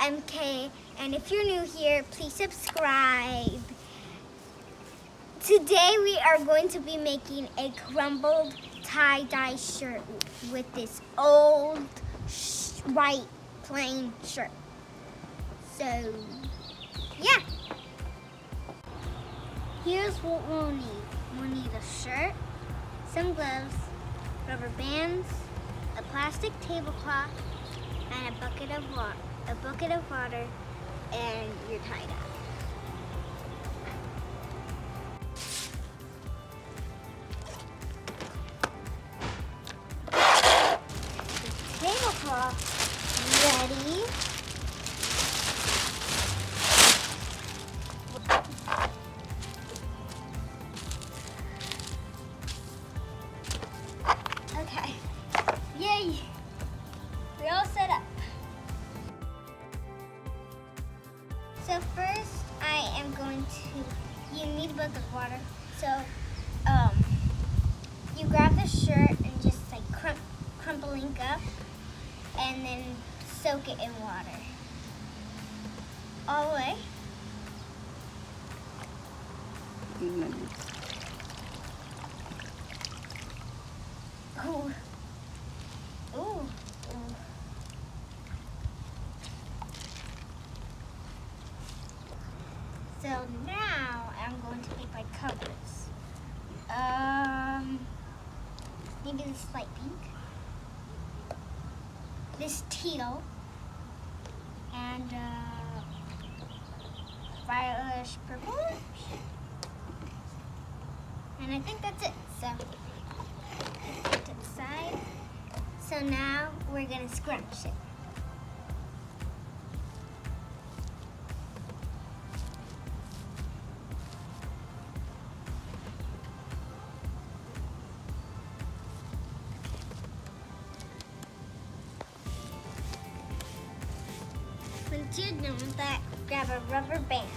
MK, and if you're new here, please subscribe. Today we are going to be making a crumpled tie-dye shirt with this old white plain shirt. So, yeah. Here's what we'll need. We'll need a shirt, some gloves, rubber bands, a plastic tablecloth, and a bucket of water, and your tie-dye. Tablecloth ready. Okay. Yay! We're all set up. So first, I am going to. You need a bucket of water. So, you grab the shirt and just like crumpling up, and then soak it in water all the way. Ooh. Ooh. Ooh. So now I'm going to pick my colors. Maybe this light pink, this teal, and violetish purple. And I think that's it. So put it to the side. So now we're gonna scrunch it. Once you're done with that, grab a rubber band.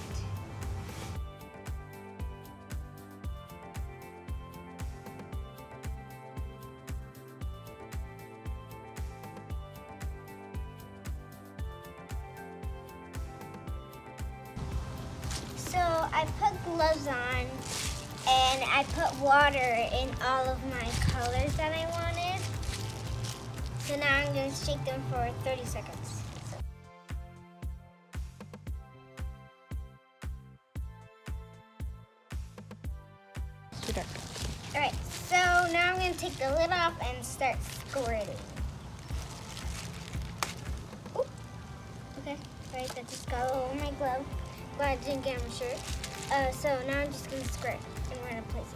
So I put gloves on and I put water in all of my colors that I wanted. So now I'm going to shake them for 30 seconds. Alright, so now I'm going to take the lid off and start squirting. Ooh. Okay, alright, that just got all over my glove. Glad I didn't get on my shirt. So now I'm just going to squirt in random places.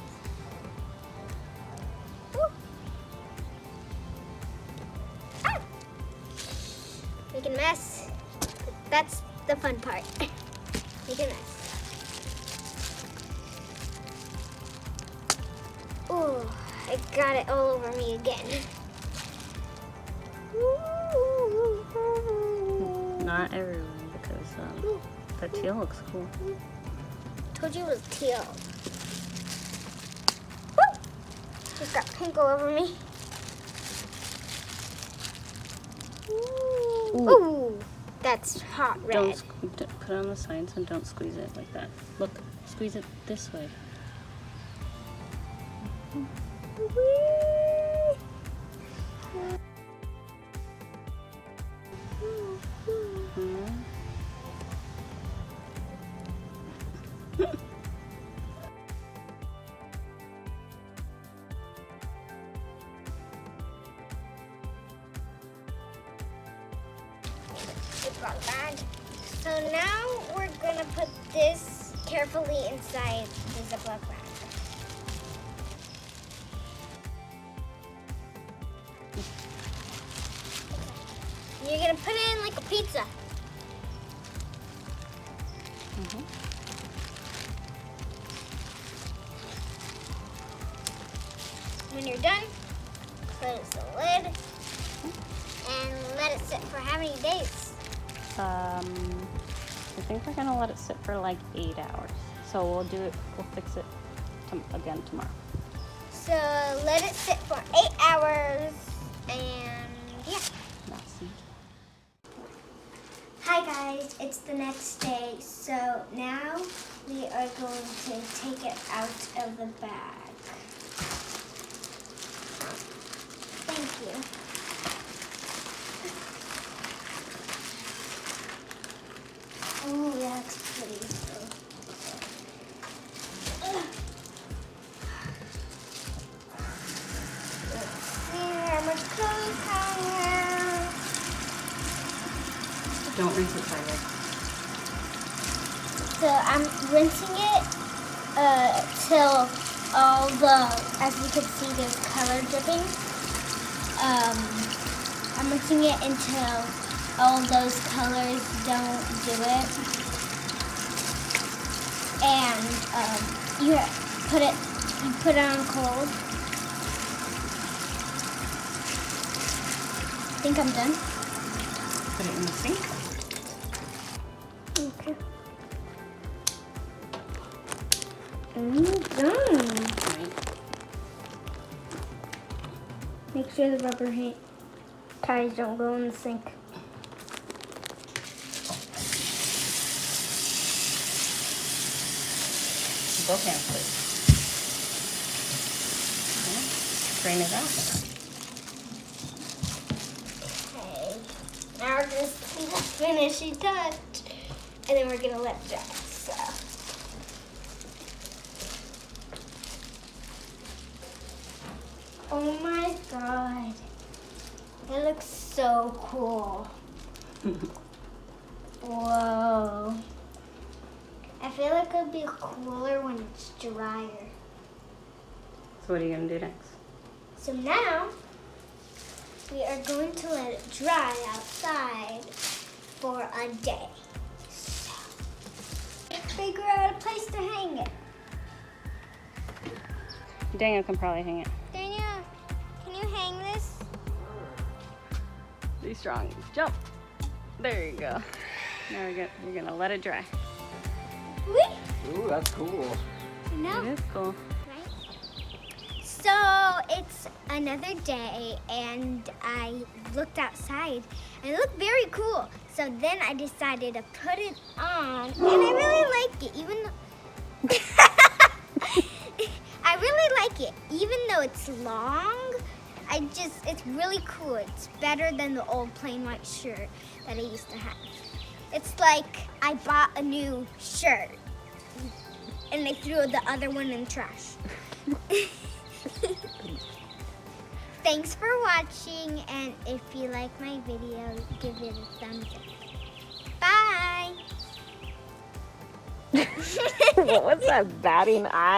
Ooh. Ah! Making a mess. That's the fun part. Making a mess. Ooh, I got it all over me again. Not everyone, because the teal looks cool. Told you it was teal. Woo! Just got pink all over me. Ooh, ooh, that's hot red. Don't put it on the sides and don't squeeze it like that. Look, squeeze it this way. So now we're gonna put this carefully inside the Ziploc bag. You're gonna put it in like a pizza. When you're done, close the lid and let it sit for how many days? I think we're gonna let it sit for like 8 hours. So we'll fix it again tomorrow. So let it sit for 8 hours and yeah. Merci. Hi guys. guys, it's the next day, so now we are going to take it out of the bag. Thank you. Oh, that's pretty. Don't rinse it, Tyler. So I'm rinsing it till all the, as you can see, there's color dripping. I'm rinsing it until all those colors don't do it. And you put it on cold. I think I'm done. Put it in the sink. Okay. I'm done. Right. Make sure the rubber ties don't go in the sink. Both hands, please. Okay. Drain it out. Okay. Now we're going to see the finishing touch. And then we're going to let it dry. So. Oh my god. It looks so cool. Whoa. I feel like it would be cooler when it's drier. So what are you going to do next? So now, we are going to let it dry outside for a day. So, figure out a place to hang it. Daniel can probably hang it. Daniel, can you hang this? Be strong. Jump. There you go. Now you're gonna let it dry. Whee! Ooh, that's cool. No. It is cool. Right? So it's another day and I looked outside and it looked very cool. So then I decided to put it on and I really like it even though I really like it even though it's long. It's really cool. It's better than the old plain white shirt that I used to have. It's like I bought a new shirt and I threw the other one in the trash. Thanks for watching, and if you like my video, give it a thumbs up. Bye! What was that batting eye?